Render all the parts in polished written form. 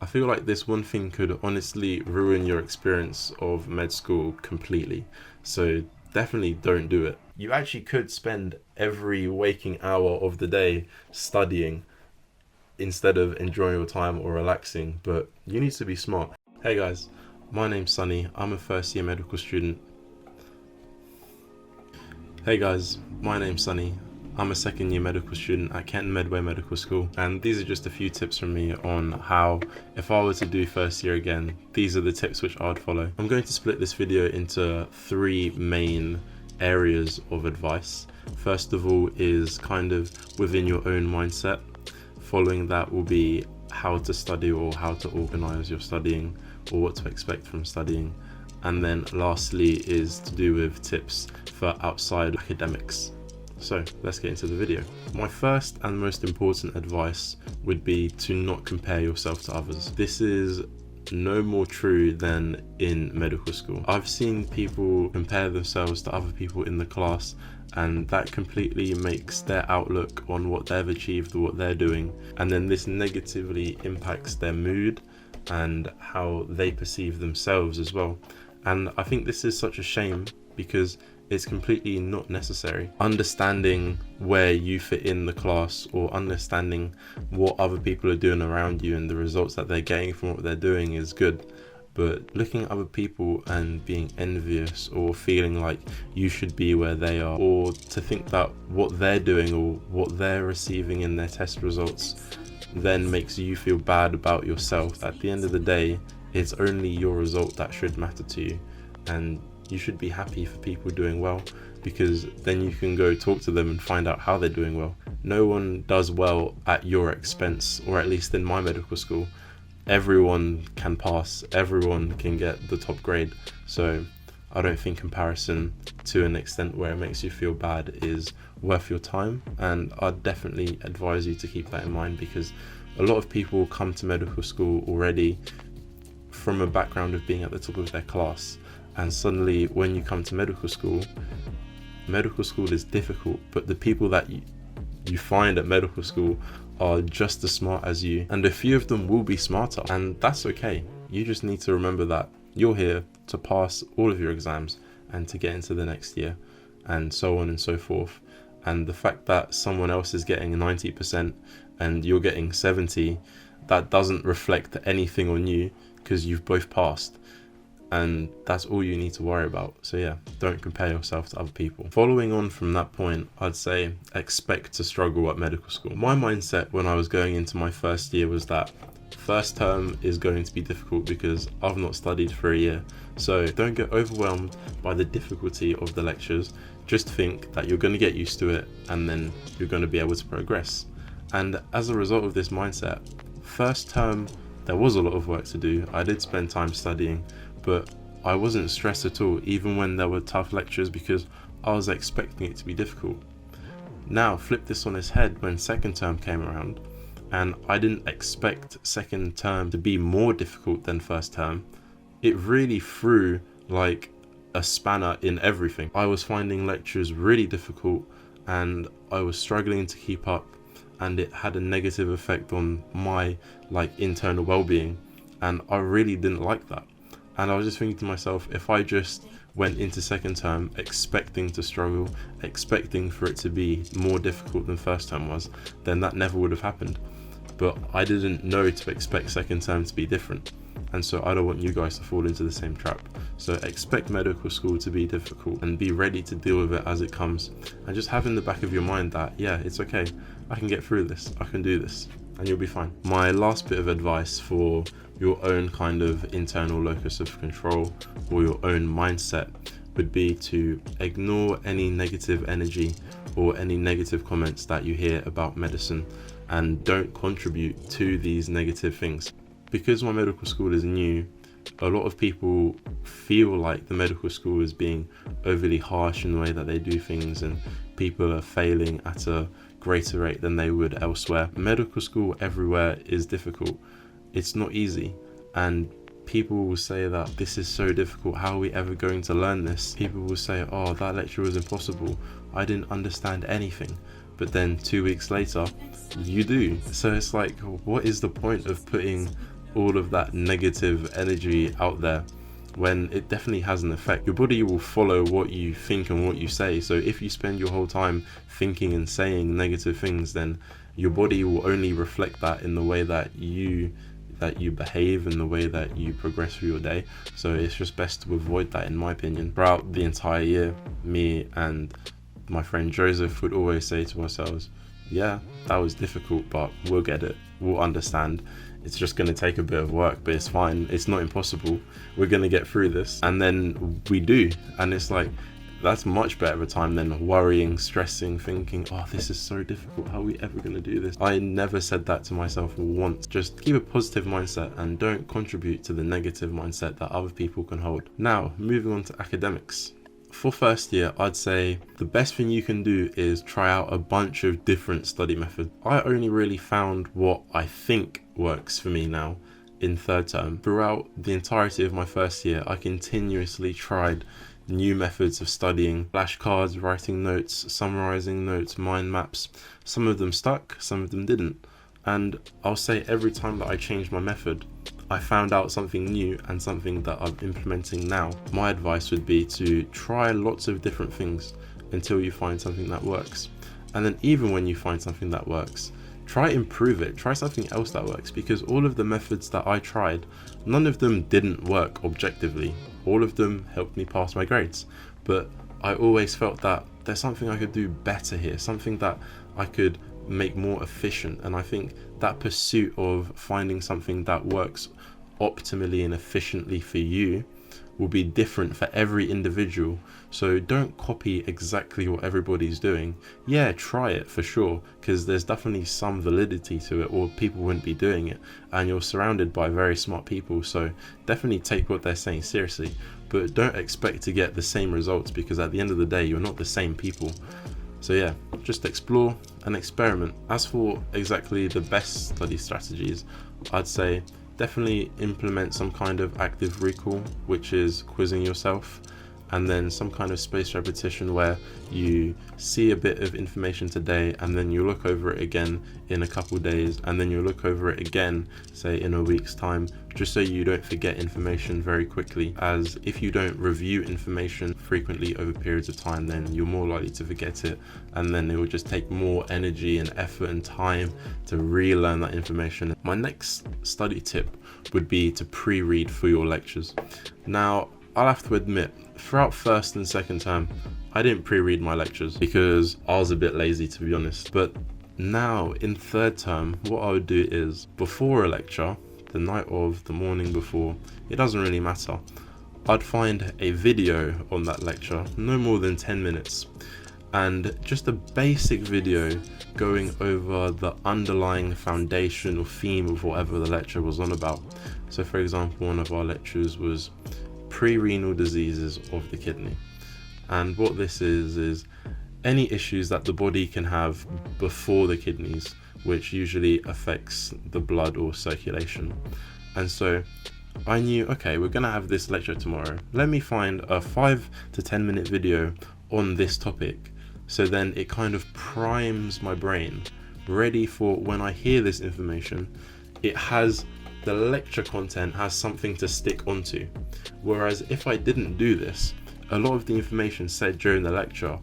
I feel like this one thing could honestly ruin your experience of med school completely. So definitely don't do it. You actually could spend every waking hour of the day studying instead of enjoying your time or relaxing, but you need to be smart. Hey guys, my name's Sunny. I'm a first year medical student. Hey guys, my name's Sunny. I'm a second year medical student at Kent Medway Medical School, and these are just a few tips from me on how, if I were to do first year again, these are the tips which I would follow. I'm going to split this video into three main areas of advice. First of all is kind of within your own mindset. Following that will be how to study or how to organize your studying or what to expect from studying. And then lastly is to do with tips for outside academics. So let's get into the video. My first and most important advice would be to not compare yourself to others. This is no more true than in medical school. I've seen people compare themselves to other people in the class, and that completely makes their outlook on what they've achieved or what they're doing, and then this negatively impacts their mood and how they perceive themselves as well. And I think this is such a shame because it's completely not necessary. Understanding where you fit in the class or understanding what other people are doing around you and the results that they're getting from what they're doing is good. But looking at other people and being envious or feeling like you should be where they are, or to think that what they're doing or what they're receiving in their test results then makes you feel bad about yourself. At the end of the day, it's only your result that should matter to you, and you should be happy for people doing well, because then you can go talk to them and find out how they're doing well. No one does well at your expense, or at least in my medical school. Everyone can pass, everyone can get the top grade. So I don't think comparison to an extent where it makes you feel bad is worth your time, and I'd definitely advise you to keep that in mind, because a lot of people come to medical school already from a background of being at the top of their class, and suddenly when you come to medical school is difficult, but the people that you find at medical school are just as smart as you, and a few of them will be smarter, and that's okay. You just need to remember that you're here to pass all of your exams and to get into the next year, and so on and so forth. And the fact that someone else is getting 90% and you're getting 70, that doesn't reflect anything on you, because you've both passed, and that's all you need to worry about. So yeah, don't compare yourself to other people. Following on from that point, I'd say expect to struggle at medical school. My mindset when I was going into my first year was that first term is going to be difficult because I've not studied for a year. So don't get overwhelmed by the difficulty of the lectures. Just think that you're going to get used to it, and then you're going to be able to progress. And as a result of this mindset, first term there was a lot of work to do. I did spend time studying, but I wasn't stressed at all, even when there were tough lectures, because I was expecting it to be difficult. Now flip this on its head when second term came around, and I didn't expect second term to be more difficult than first term. It really threw like a spanner in everything. I was finding lectures really difficult, and I was struggling to keep up, and it had a negative effect on my internal well-being, and I really didn't like that. And I was just thinking to myself, if I just went into second term expecting to struggle, expecting for it to be more difficult than first term was, then that never would have happened. But I didn't know to expect second term to be different, and so I don't want you guys to fall into the same trap. So expect medical school to be difficult and be ready to deal with it as it comes, and just have in the back of your mind that yeah, it's okay, I can get through this, I can do this, and you'll be fine. My last bit of advice for your own kind of internal locus of control or your own mindset would be to ignore any negative energy or any negative comments that you hear about medicine, and don't contribute to these negative things. Because my medical school is new, a lot of people feel like the medical school is being overly harsh in the way that they do things, and people are failing at a greater rate than they would elsewhere. Medical school everywhere is difficult. It's not easy, and people will say that this is so difficult, how are we ever going to learn this? People will say, oh, that lecture was impossible, I didn't understand anything. But then 2 weeks later, you do. So it's like, what is the point of putting all of that negative energy out there when it definitely has an effect. Your body will follow what you think and what you say. So if you spend your whole time thinking and saying negative things, then your body will only reflect that in the way that you behave and the way that you progress through your day. So it's just best to avoid that, in my opinion. Throughout the entire year, me and my friend Joseph would always say to ourselves, yeah, that was difficult, but we'll get it, we'll understand. It's just going to take a bit of work, but it's fine, it's not impossible, we're going to get through this. And then we do, and it's like, that's much better of a time than worrying, stressing, thinking, oh, this is so difficult, how are we ever going to do this? I never said that to myself once. Just keep a positive mindset and don't contribute to the negative mindset that other people can hold. Now, moving on to academics. For first year, I'd say the best thing you can do is try out a bunch of different study methods. I only really found what I think works for me now in third term. Throughout the entirety of my first year, I continuously tried new methods of studying: flashcards, writing notes, summarizing notes, mind maps. Some of them stuck, some of them didn't. And I'll say every time that I changed my method, I found out something new and something that I'm implementing now. My advice would be to try lots of different things until you find something that works. And then even when you find something that works, try improve it, try something else that works, because all of the methods that I tried, none of them didn't work objectively. All of them helped me pass my grades, but I always felt that there's something I could do better here, something that I could make more efficient. And I think that pursuit of finding something that works optimally and efficiently for you will be different for every individual. So don't copy exactly what everybody's doing. Yeah, try it for sure, because there's definitely some validity to it, or people wouldn't be doing it, and you're surrounded by very smart people, so definitely take what they're saying seriously, but don't expect to get the same results, because at the end of the day, you're not the same people. So yeah, just explore and experiment. As for exactly the best study strategies, I'd say definitely implement some kind of active recall, which is quizzing yourself, and then some kind of spaced repetition where you see a bit of information today and then you look over it again in a couple days, and then you look over it again, say in a week's time, just so you don't forget information very quickly. As if you don't review information frequently over periods of time, then you're more likely to forget it, and then it will just take more energy and effort and time to relearn that information. My next study tip would be to pre-read for your lectures. Now, I'll have to admit, throughout first and second term, I didn't pre-read my lectures because I was a bit lazy, to be honest. But now in third term, what I would do is before a lecture, the night of, the morning before, it doesn't really matter, I'd find a video on that lecture, no more than 10 minutes, and just a basic video going over the underlying foundation or theme of whatever the lecture was on about. So for example, one of our lectures was pre-renal diseases of the kidney, and what this is any issues that the body can have before the kidneys, which usually affects the blood or circulation. And so I knew, okay, we're gonna have this lecture tomorrow, let me find a 5 to 10 minute video on this topic, so then it kind of primes my brain ready for when I hear this information, it has the lecture content has something to stick onto. Whereas if I didn't do this, a lot of the information said during the lecture,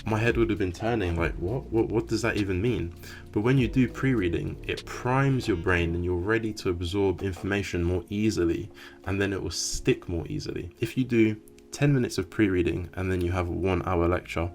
my head would have been turning like, what does that even mean? But when you do pre-reading, it primes your brain and you're ready to absorb information more easily, and then it will stick more easily. If you do 10 minutes of pre-reading and then you have a 1 hour lecture,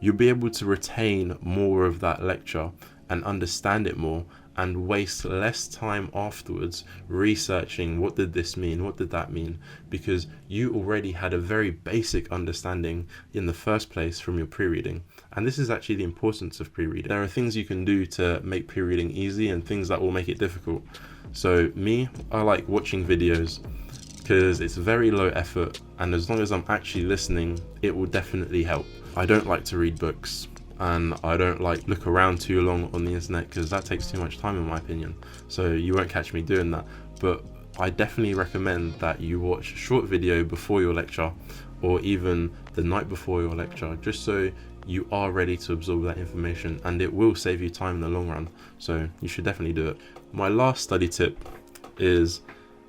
you'll be able to retain more of that lecture and understand it more, and waste less time afterwards researching what did this mean, what did that mean, because you already had a very basic understanding in the first place from your pre-reading. And this is actually the importance of pre-reading. There are things you can do to make pre-reading easy and things that will make it difficult. So me, I like watching videos because it's very low effort, and as long as I'm actually listening, it will definitely help. I don't like to read books, and I don't like look around too long on the internet because that takes too much time in my opinion, so you won't catch me doing that. But I definitely recommend that you watch a short video before your lecture, or even the night before your lecture, just so you are ready to absorb that information, and it will save you time in the long run, so you should definitely do it. My last study tip is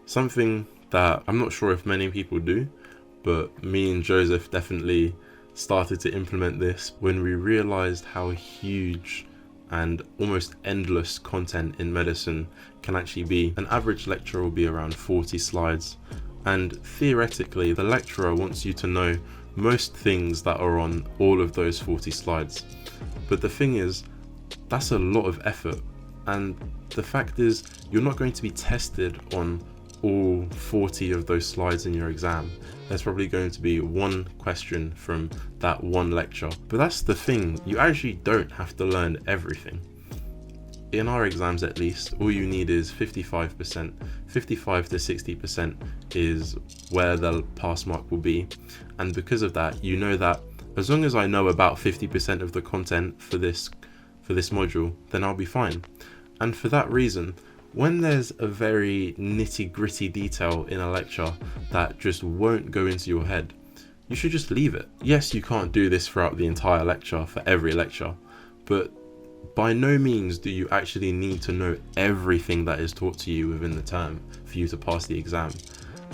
something that I'm not sure if many people do, but me and Joseph definitely started to implement this when we realized how huge and almost endless content in medicine can actually be. An average lecture will be around 40 slides, and theoretically the lecturer wants you to know most things that are on all of those 40 slides. But the thing is, that's a lot of effort, and the fact is you're not going to be tested on all 40 of those slides in your exam. There's probably going to be one question from that one lecture. But that's the thing, you actually don't have to learn everything. In our exams at least, all you need is 55%. 55 to 60% is where the pass mark will be. And because of that, you know that as long as I know about 50% of the content for this module, then I'll be fine. And for that reason, when there's a very nitty-gritty detail in a lecture that just won't go into your head, you should just leave it. Yes, you can't do this throughout the entire lecture for every lecture, but by no means do you actually need to know everything that is taught to you within the term for you to pass the exam.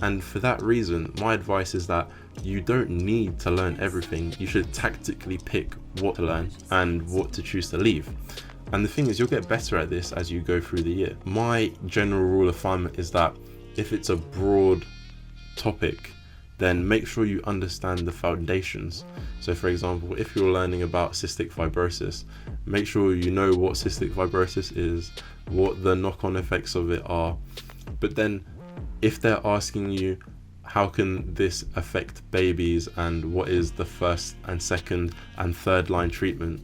And for that reason, my advice is that you don't need to learn everything. You should tactically pick what to learn and what to choose to leave. And the thing is, you'll get better at this as you go through the year. My general rule of thumb is that if it's a broad topic, then make sure you understand the foundations. So for example, if you're learning about cystic fibrosis, make sure you know what cystic fibrosis is, what the knock-on effects of it are. But then if they're asking you, how can this affect babies and what is the first and second and third line treatment,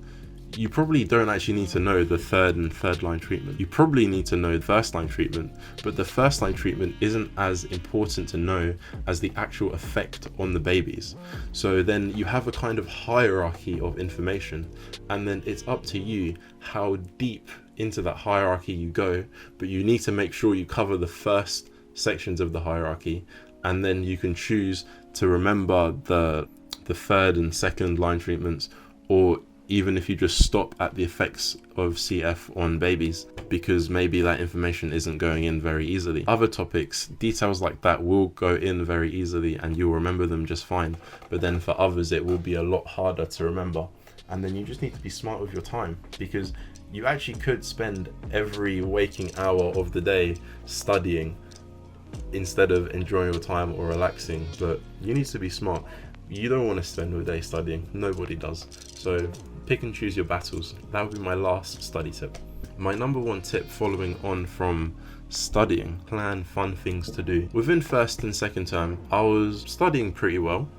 you probably don't actually need to know the third line treatment. You probably need to know the first line treatment, but the first line treatment isn't as important to know as the actual effect on the babies. So then you have a kind of hierarchy of information, and then it's up to you how deep into that hierarchy you go, but you need to make sure you cover the first sections of the hierarchy, and then you can choose to remember the third and second line treatments, or even if you just stop at the effects of CF on babies, because maybe that information isn't going in very easily. Other topics, details like that will go in very easily and you'll remember them just fine, but then for others it will be a lot harder to remember. And then you just need to be smart with your time, because you actually could spend every waking hour of the day studying instead of enjoying your time or relaxing, but you need to be smart. You don't want to spend all day studying, nobody does. So pick and choose your battles. That would be my last study tip. My number one tip following on from studying, plan fun things to do. Within first and second term, I was studying pretty well,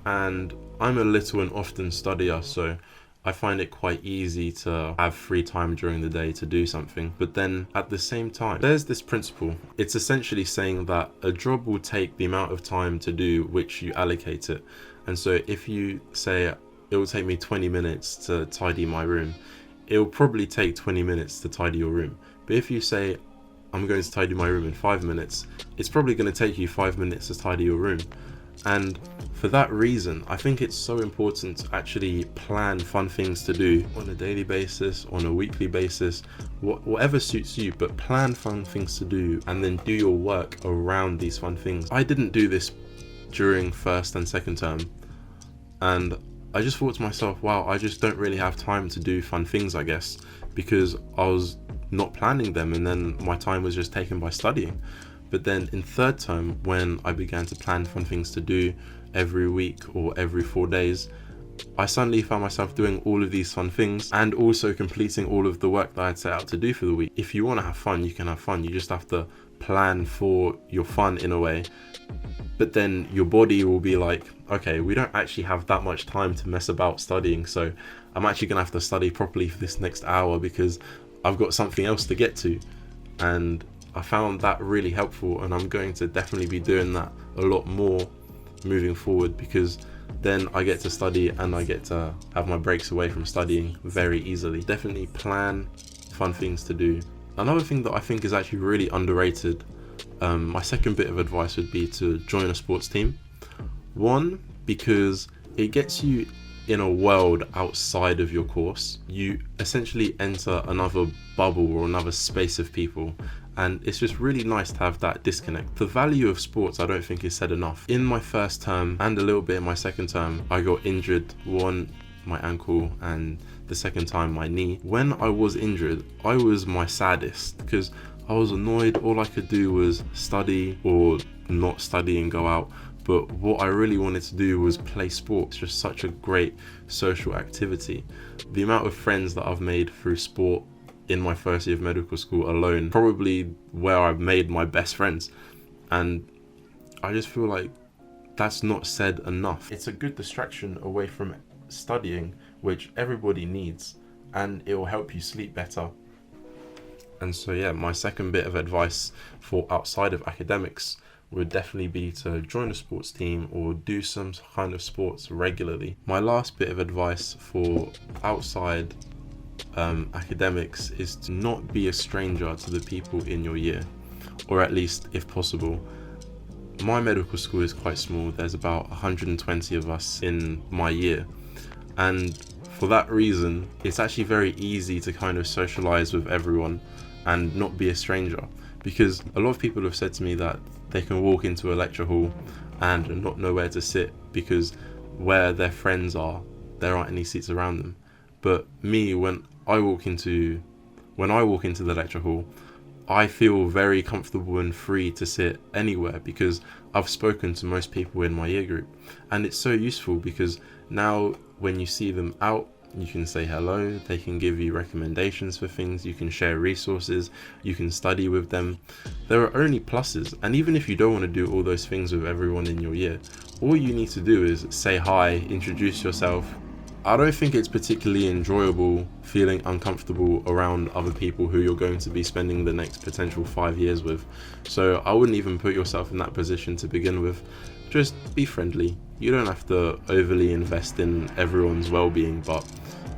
and I'm a little and often studier, so I find it quite easy to have free time during the day to do something. But then at the same time, there's this principle. It's essentially saying that a job will take the amount of time to do which you allocate it. And so if you say it will take me 20 minutes to tidy my room, it will probably take 20 minutes to tidy your room. But if you say I'm going to tidy my room in 5 minutes, it's probably going to take you 5 minutes to tidy your room. And for that reason, I think it's so important to actually plan fun things to do on a daily basis, on a weekly basis, whatever suits you, but plan fun things to do and then do your work around these fun things. I didn't do this during first and second term, and I just thought to myself, wow, I just don't really have time to do fun things, I guess, because I was not planning them, and then my time was just taken by studying. But then in third term, when I began to plan fun things to do every week or every 4 days, I suddenly found myself doing all of these fun things and also completing all of the work that I had set out to do for the week. If you want to have fun, you can have fun. You just have to plan for your fun in a way. But then your body will be like, okay, we don't actually have that much time to mess about studying, so I'm actually going to have to study properly for this next hour because I've got something else to get to. And I found that really helpful, and I'm going to definitely be doing that a lot more moving forward, because then I get to study and I get to have my breaks away from studying very easily. Definitely plan fun things to do. Another thing that I think is actually really underrated, my second bit of advice would be to join a sports team. One, because it gets you in a world outside of your course. You essentially enter another bubble or another space of people, and it's just really nice to have that disconnect. The value of sports I don't think is said enough. In my first term and a little bit in my second term, I got injured, one my ankle and the second time my knee. When I was injured, I was my saddest because I was annoyed. All I could do was study or not study and go out. But what I really wanted to do was play sports. Just such a great social activity. The amount of friends that I've made through sport in my first year of medical school alone, probably where I've made my best friends. And I just feel like that's not said enough. It's a good distraction away from studying, which everybody needs, and it will help you sleep better. And so yeah, my second bit of advice for outside of academics would definitely be to join a sports team or do some kind of sports regularly. My last bit of advice for outside academics is to not be a stranger to the people in your year, or at least if possible. My medical school is quite small. There's about 120 of us in my year, and for that reason it's actually very easy to kind of socialize with everyone and not be a stranger, because a lot of people have said to me that they can walk into a lecture hall and not know where to sit because where their friends are, there aren't any seats around them. But me, when I walk into the lecture hall, I feel very comfortable and free to sit anywhere because I've spoken to most people in my year group. And it's so useful because now when you see them out, you can say hello, they can give you recommendations for things, you can share resources, you can study with them. There are only pluses, and even if you don't want to do all those things with everyone in your year, all you need to do is say hi, introduce yourself. I don't think it's particularly enjoyable feeling uncomfortable around other people who you're going to be spending the next potential 5 years with. So I wouldn't even put yourself in that position to begin with. Just be friendly. You don't have to overly invest in everyone's well-being, but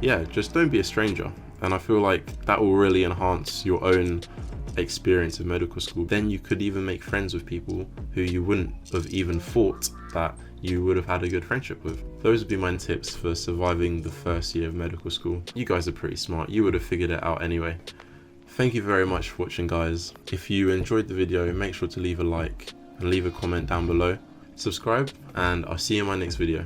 yeah, just don't be a stranger. And I feel like that will really enhance your own experience of medical school. Then you could even make friends with people who you wouldn't have even thought that you would have had a good friendship with. Those would be my tips for surviving the first year of medical school. You guys are pretty smart. You would have figured it out anyway. Thank you very much for watching, guys. If you enjoyed the video, make sure to leave a like and leave a comment down below. Subscribe, and I'll see you in my next video.